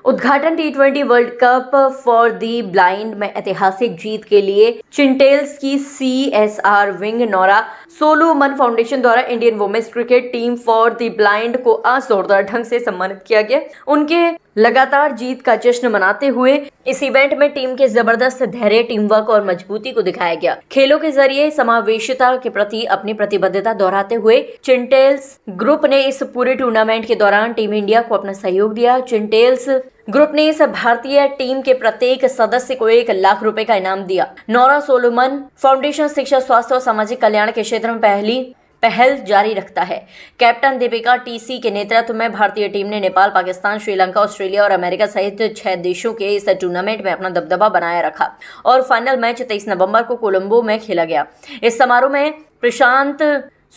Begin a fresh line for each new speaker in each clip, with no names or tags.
उद्घाटन टी20 world cup for the blind में ऐतिहासिक जीत के लिए चिंटेल्स की CSR wing Nora Solomon foundation द्वारा Indian women's cricket team for the blind को आज जोरदार ढंग से सम्मानित किया गया। उनके लगातार जीत का जश्न मनाते हुए इस इवेंट में टीम के जबरदस्त धैर्य, टीम वर्क और मजबूती को दिखाया गया। खेलों के जरिए समावेशिता के प्रति अपनी प्रतिबद्धता दोहराते हुए चिंटेल्स ग्रुप ने इस पूरे टूर्नामेंट के दौरान टीम इंडिया को अपना सहयोग दिया। चिंटेल्स ग्रुप ने इस भारतीय टीम के प्रत्येक सदस्य को 1 लाख रुपए का इनाम दिया। नोरा सोलोमन फाउंडेशन शिक्षा, स्वास्थ्य और सामाजिक कल्याण के क्षेत्र में पहल जारी रखता है। कैप्टन दीपिका TC के नेतृत्व में भारतीय टीम ने नेपाल, पाकिस्तान, श्रीलंका, ऑस्ट्रेलिया और अमेरिका सहित 6 देशों के इस टूर्नामेंट में अपना दबदबा बनाए रखा और फाइनल मैच 23 नवंबर को कोलंबो में खेला गया। इस समारोह में प्रशांत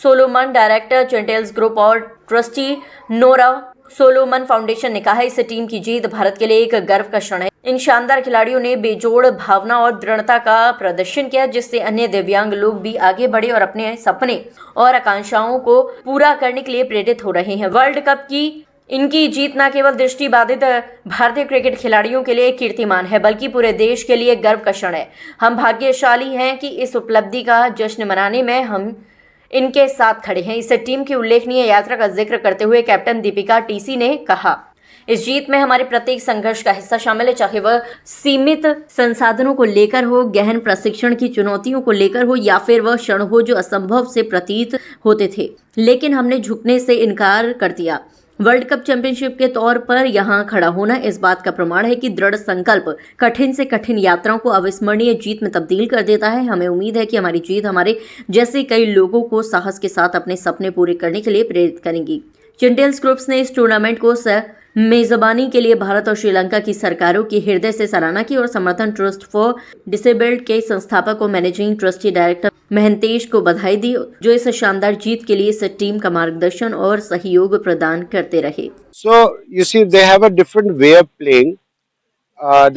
सोलोमन, डायरेक्टर चिंटेल्स ग्रुप और ट्रस्टी नोरा सोलोमन फाउंडेशन ने कहा, इस टीम की जीत भारत के लिए एक गर्व का क्षण है। इन शानदार खिलाड़ियों ने बेजोड़ भावना और दृढ़ता का प्रदर्शन किया, जिससे अन्य दिव्यांग लोग भी आगे बढ़े और अपने सपने और आकांक्षाओं को पूरा करने के लिए प्रेरित हो रहे हैं। वर्ल्ड कप की इनकी जीत न केवल दृष्टिबाधित भारतीय क्रिकेट खिलाड़ियों के लिए कीर्तिमान है, बल्कि पूरे देश के लिए गर्व का क्षण है। हम भाग्यशाली हैं कि इस उपलब्धि का जश्न मनाने में हम इनके साथ खड़े हैं। इस टीम की उल्लेखनीय यात्रा का जिक्र करते हुए कैप्टन दीपिका TC ने कहा, इस जीत में हमारे प्रत्येक संघर्ष का हिस्सा शामिल है, चाहे वह सीमित संसाधनों को लेकर हो, गहन प्रशिक्षण की चुनौतियों को लेकर हो या फिर वह क्षण हो जो असंभव से प्रतीत होते थे, लेकिन हमने झुकने से इनकार कर दिया। वर्ल्ड कप चैंपियनशिप के तौर पर यहां खड़ा होना इस बात का प्रमाण है कि दृढ़ संकल्प कठिन से कठिन यात्राओं को अविस्मरणीय जीत में तब्दील कर देता है। हमें उम्मीद है कि हमारी जीत हमारे जैसे कई लोगों को साहस के साथ अपने सपने पूरे करने के लिए प्रेरित करेंगी। चिंटेल्स ग्रुप्स ने इस टूर्नामेंट को मेजबानी के लिए भारत और श्रीलंका की सरकारों की हृदय से सराहना की और समर्थन ट्रस्ट फॉर डिसेबल्ड के संस्थापक और मैनेजिंग ट्रस्टी डायरेक्टर महंतेश को बधाई दी, जो इस शानदार जीत के लिए इस टीम का मार्गदर्शन और सहयोग प्रदान करते रहे।
So you see, they have a different way of playing.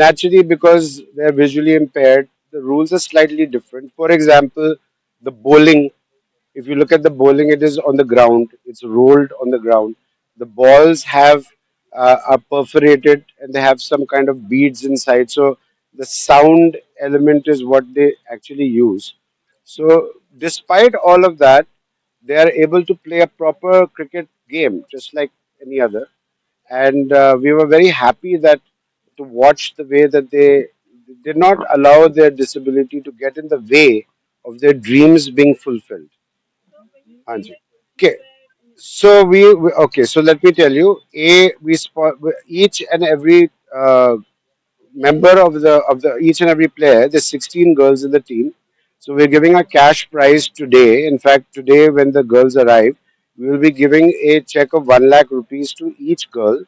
Naturally, because they're visually impaired, the rules are slightly different. For example, the bowling. If you look at the bowling, it is on the ground. It's rolled on the ground. The balls are perforated and they have some kind of beads inside. So the sound element is what they actually use. So despite all of that, they are able to play a proper cricket game just like any other. And we were very happy that to watch the way that they did not allow their disability to get in the way of their dreams being fulfilled. Anji. Okay. So okay. So let me tell you, each and every member of the each and every player. There's 16 girls in the team. So we're giving a cash prize today. In fact, today when the girls arrive, we will be giving a check of 1 lakh rupees to each girl.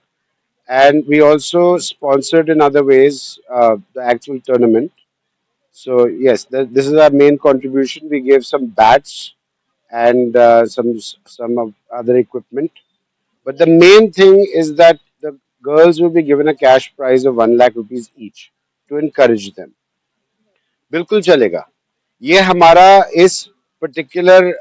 And we also sponsored in other ways the actual tournament. So yes, this is our main contribution. We gave some bats and some of other equipment. But the main thing is that the girls will be given a cash prize of 1 lakh rupees each to encourage them. बिल्कुल चलेगा। ये हमारा इस particular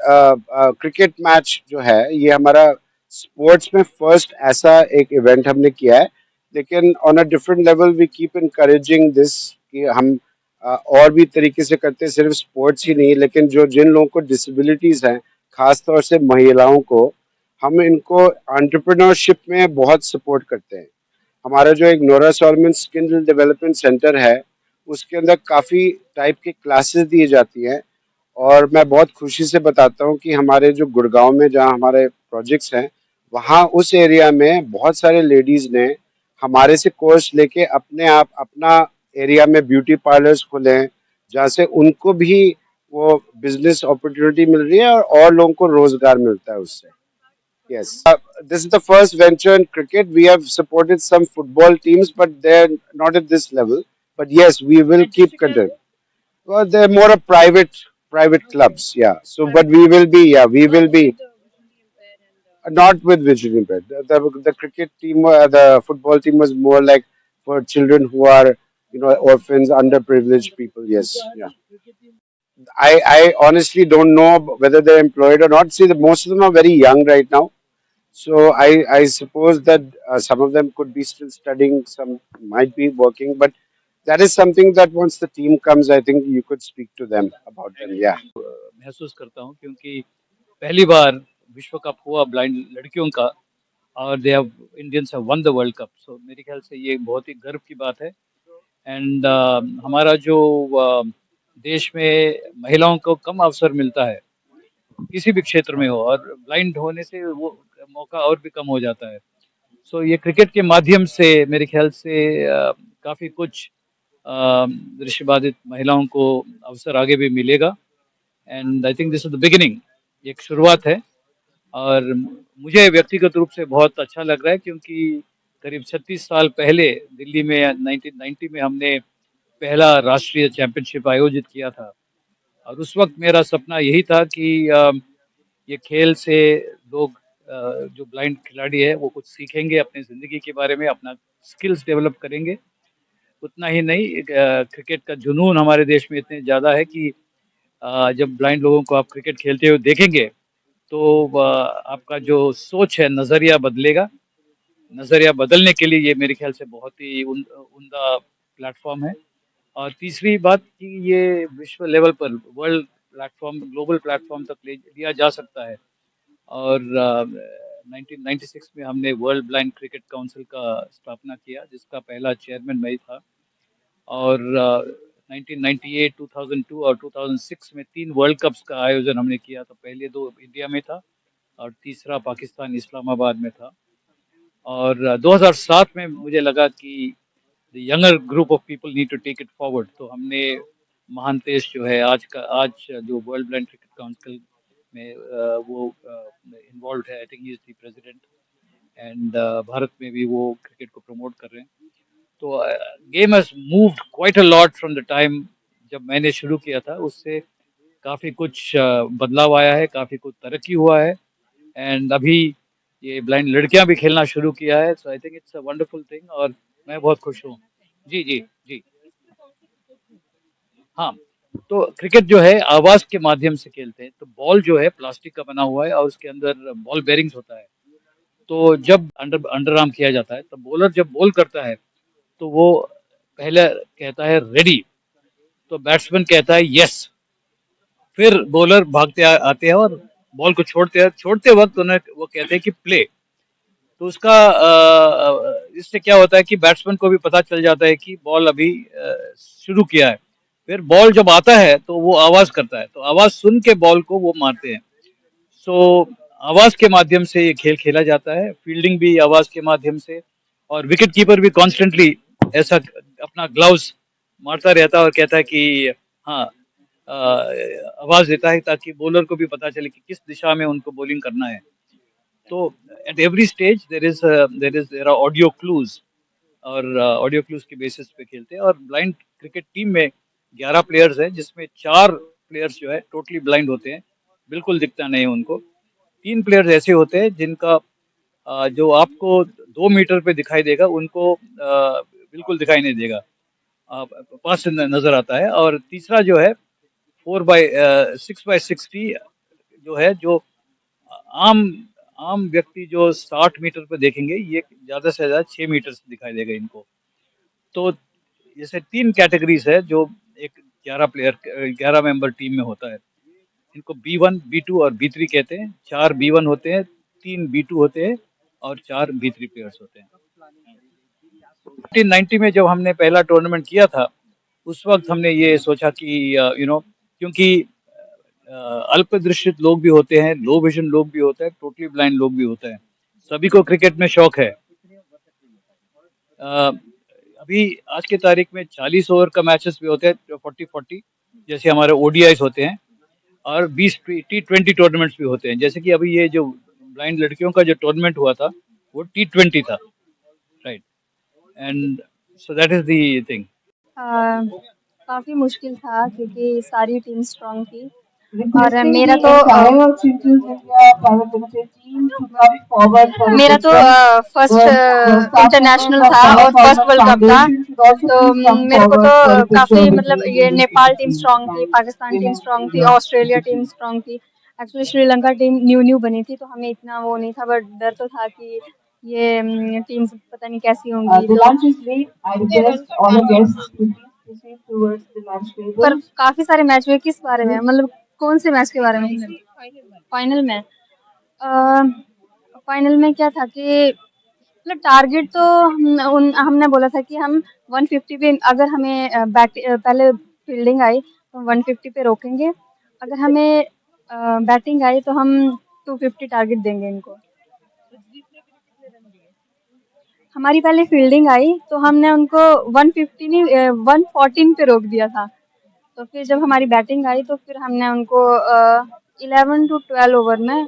cricket match जो है, ये हमारा sports में फर्स्ट ऐसा एक इवेंट हमने किया है, लेकिन on a different level we keep encouraging this कि हम और भी तरीके से करते हैं, सिर्फ स्पोर्ट्स ही नहीं, लेकिन जिन लोगों को डिसेबिलिटीज हैं, खास तौर से महिलाओं को, हम इनको एंटरप्रेन्योरशिप में बहुत सपोर्ट करते हैं। हमारा जो एक Nora Solomon skill development centre है, उसके अंदर काफ़ी टाइप के क्लासेस दी जाती हैं और मैं बहुत खुशी से बताता हूँ कि हमारे जो गुड़गांव में जहाँ हमारे प्रोजेक्ट्स हैं, वहाँ उस एरिया में बहुत सारे लेडीज़ ने हमारे से कोर्स लेके अपने आप अपना एरिया में ब्यूटी पार्लर्स खोले हैं, जहाँ से उनको भी वो बिजनेस अपॉर्चुनिटी मिल रही है और लोगों को रोजगार मिलता है उससे। Yes. This is the first venture in cricket. We have supported some football teams, but they're not at this level. But yes, we will keep continuing. Well, they're more of private clubs. Yeah. So, but we will be not with visually impaired. The cricket team, the football team was more like for children who are orphans, underprivileged people. Yes. Yeah. I honestly don't know whether they're employed or not. See, most of them are very young right now. So I suppose that some of them could be still studying, some might be working, but that is something that once the team comes, I think you could speak to them about them. Yeah.
महसूस करता हूँ क्योंकि पहली बार विश्व cup हुआ blind लड़कियों का और they have Indians have won the world cup, so मेरे ख्याल से ये बहुत ही गर्व की बात है। एंड हमारा जो देश में महिलाओं को कम अवसर मिलता है किसी भी क्षेत्र में हो, और ब्लाइंड होने से वो मौका और भी कम हो जाता है। सो ये क्रिकेट के माध्यम से मेरे ख्याल से काफ़ी कुछ दृष्टिबाधित महिलाओं को अवसर आगे भी मिलेगा। And I think this is the beginning, एक शुरुआत है। और मुझे व्यक्तिगत रूप से बहुत अच्छा लग रहा है क्योंकि करीब 36 साल पहले दिल्ली में 1990 में हमने पहला राष्ट्रीय चैंपियनशिप आयोजित किया था, और उस वक्त मेरा सपना यही था कि ये खेल से लोग जो ब्लाइंड खिलाड़ी है वो कुछ सीखेंगे अपनी ज़िंदगी के बारे में, अपना स्किल्स डेवलप करेंगे। उतना ही नहीं, क्रिकेट का जुनून हमारे देश में इतने ज़्यादा है कि जब ब्लाइंड लोगों को आप क्रिकेट खेलते हुए देखेंगे तो आपका जो सोच है, नज़रिया बदलेगा। नज़रिया बदलने के लिए ये मेरे ख्याल से बहुत ही उम्दा प्लेटफॉर्म है। और तीसरी बात कि ये विश्व लेवल पर वर्ल्ड प्लेटफॉर्म, ग्लोबल प्लेटफॉर्म तक ले लिया जा सकता है। और 1996 में हमने वर्ल्ड ब्लाइंड क्रिकेट काउंसिल का स्थापना किया, जिसका पहला चेयरमैन मैं ही था। और 1998, 2002 और 2006 में 3 वर्ल्ड कप्स का आयोजन हमने किया था। पहले 2 इंडिया में था और तीसरा पाकिस्तान इस्लामाबाद में था। और 2007 में मुझे लगा कि the younger group of people need to take it forward, तो हमने महांतेश जो है आज जो वर्ल्ड ब्लाइंड क्रिकेट काउंसिल में वो इन्वॉल्व है, I think he is the president. And Bharat में भी वो क्रिकेट को प्रमोट कर रहे हैं। तो game has moved quite a lot from the time जब मैंने शुरू किया था, उससे काफ़ी कुछ बदलाव आया है, काफ़ी कुछ तरक्की हुआ है। एंड अभी ये ब्लाइंड लड़कियां भी खेलना शुरू किया है, so I think it's a wonderful thing, और मैं बहुत खुश हूँ। जी जी जी। हाँ, तो क्रिकेट जो है आवाज के माध्यम से खेलते हैं। तो बॉल जो है प्लास्टिक का बना हुआ है और उसके अंदर बॉल बेरिंग्स होता है। तो जब अंडर अंडर आर्म किया जाता है तो बॉलर जब बॉल करता है तो वो पहले कहता है रेडी, तो बैट्समैन कहता है यस, फिर बॉलर भागते आते हैं और बॉल को छोड़ते वक्त उन्हें वो कहते हैं कि प्ले। तो उसका इससे क्या होता है कि बैट्समैन को भी पता चल जाता है कि बॉल अभी शुरू किया है। फिर बॉल जब आता है तो वो आवाज करता है, तो आवाज सुन के बॉल को वो मारते हैं। सो आवाज के माध्यम से ये खेल खेला जाता है, फील्डिंग भी आवाज के माध्यम से। और विकेट कीपर भी कॉन्स्टेंटली ऐसा अपना ग्लव्स मारता रहता है और कहता है कि हाँ, आवाज देता है ताकि बॉलर को भी पता चले कि किस दिशा में उनको बॉलिंग करना है। तो at every stage there are audio clues, और ऑडियो क्लूज के बेसिस पे खेलते हैं। और ब्लाइंड क्रिकेट टीम में 11 प्लेयर्स हैं, जिसमें 4 प्लेयर्स जो है टोटली ब्लाइंड होते हैं, बिल्कुल दिखता नहीं है उनको। 3 प्लेयर्स ऐसे होते हैं जिनका जो आपको 2 मीटर पे दिखाई देगा, उनको बिल्कुल दिखाई नहीं देगा, पास से नजर आता है। और तीसरा जो है 6x60 जो है, जो आम आम व्यक्ति जो 60 मीटर पे देखेंगे, ये ज्यादा से ज्यादा 6 मीटर से दिखाई देगा इनको। तो जैसे 3 कैटेगरीज है जो एक 11 मेंबर टीम में होता है। इनको B1, B2 और B3 कहते हैं। 4 B1 होते हैं, 3 B2 होते हैं और 4 B3 प्लेयर्स होते हैं। 1990 में जब हमने पहला टूर्नामेंट किया था, उस वक्त हमने ये सोचा कि क्योंकि अल्पदृष्टित लोग भी होते हैं, लो विजन लोग भी होते हैं, टोटली ब्लाइंड लोग भी होते हैं, सभी को क्रिकेट में शौक है। अभी आज की तारीख में 40 ओवर का मैचेस भी होते हैं, 40-40 जैसे हमारे ओडीआईस होते हैं, और 20 T20 टूर्नामेंट्स भी होते हैं। जैसे कि अभी ये जो ब्लाइंड लड़कियों का जो टूर्नामेंट हुआ था वो T20 था, right. And so that is the thing.
काफ़ी मुश्किल था क्योंकि सारी टीम स्ट्रॉन्ग थी। और मेरा तो फर्स्ट इंटरनेशनल था और फर्स्ट वर्ल्ड कप था। तो मेरे को तो काफ़ी मतलब ये नेपाल टीम स्ट्रॉन्ग थी, पाकिस्तान टीम स्ट्रॉन्ग थी, ऑस्ट्रेलिया टीम स्ट्रॉन्ग थी। एक्चुअली श्रीलंका टीम न्यू बनी थी, तो हमें इतना वो नहीं था, बट डर तो था कि ये टीम पता नहीं कैसी होंगी।
The
तो
lunch is late. I request all the guests to please proceed towards the lunch table.
पर काफी सारे मैच हुए, किस बारे में, मतलब कौन से मैच के बारे में? फाइनल में। फाइनल में क्या था कि मतलब टारगेट तो हमने बोला था कि हम 150 पे, अगर हमें पहले फील्डिंग आई तो 150 पे रोकेंगे, अगर हमें बैटिंग आई तो हम 250 टारगेट देंगे इनको। हमारी पहले फील्डिंग आई तो हमने उनको 150 नहीं 114 पे रोक दिया था। तो फिर जब हमारी बैटिंग आई तो फिर हमने उनको 11 to 12 ओवर में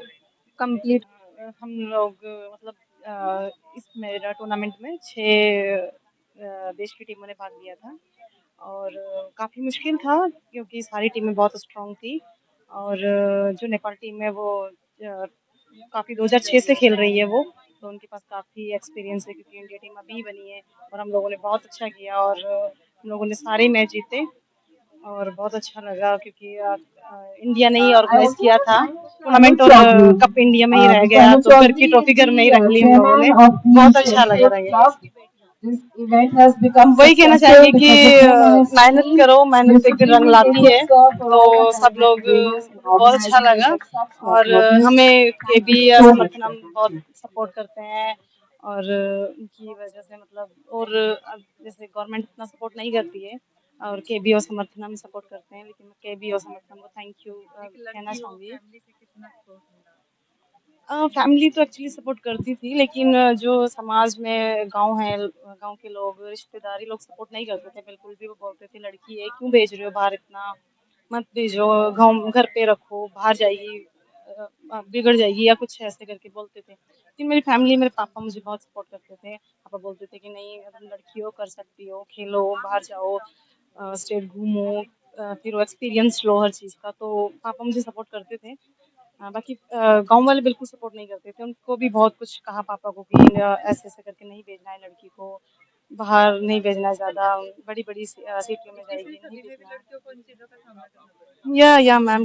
कंप्लीट।
हम लोग मतलब इस मेरा टूर्नामेंट में 6 देश की टीमों ने भाग लिया था और काफ़ी मुश्किल था क्योंकि सारी टीमें बहुत स्ट्रांग थी और जो नेपाल टीम है वो काफ़ी 2006 से खेल रही है वो, तो उनके पास काफ़ी एक्सपीरियंस है क्योंकि इंडिया टीम अभी बनी है और हम लोगों ने बहुत अच्छा किया और हम लोगों ने सारे मैच जीते और बहुत अच्छा लगा क्योंकि इंडिया ने ही ऑर्गेनाइज किया था टूर्नामेंट और कप इंडिया में ही रह गया, तो घर की ट्रॉफी घर में ही रख ली हम लोगों ने, बहुत अच्छा लगा रहा।
This event has become
हम वही कहना
successful
चाहेंगे कि
because everyone has
मेहनत
seen
करो, मेहनत एक दिन रंग
discipline,
लाती है,
teamwork,
तो सब लोग
games and
बहुत अच्छा
organizing
लगा
such
और
tournaments.
हमें
Thank
KB
you so much
समर्थन
for
हम बहुत
participating.
सपोर्ट करते हैं और उनकी वजह से मतलब और अब जैसे गवर्नमेंट इतना सपोर्ट नहीं करती है और केबी और समर्थन हम सपोर्ट करते हैं, लेकिन मैं केबी और समर्थन को थैंक यू कहना चाहूँगी। फैमिली तो एक्चुअली सपोर्ट करती थी लेकिन जो समाज में गांव है, गांव के लोग रिश्तेदारी लोग सपोर्ट नहीं करते थे बिल्कुल भी। वो बोलते थे लड़की है क्यों भेज रहे हो बाहर, इतना मत भेजो, गांव घर पे रखो, बाहर जाएगी बिगड़ जाएगी या कुछ ऐसे करके बोलते थे। लेकिन मेरी फैमिली, मेरे पापा मुझे बहुत सपोर्ट करते थे। पापा बोलते थे कि नहीं तुम लड़की हो, कर सकती हो, खेलो, बाहर जाओ, स्टेट घूमो, फिर वो एक्सपीरियंस लो हर चीज़ का, तो पापा मुझे सपोर्ट करते थे। बाकी गाँव वाले बिल्कुल सपोर्ट नहीं करते थे, उनको भी बहुत कुछ कहा पापा को कि ऐसे-ऐसे करके नहीं भेजना है लड़की को, बाहर नहीं भेजना है ज़्यादा, बड़ी-बड़ी सिटियों में जाएगी, नहीं भेजना है। या मैम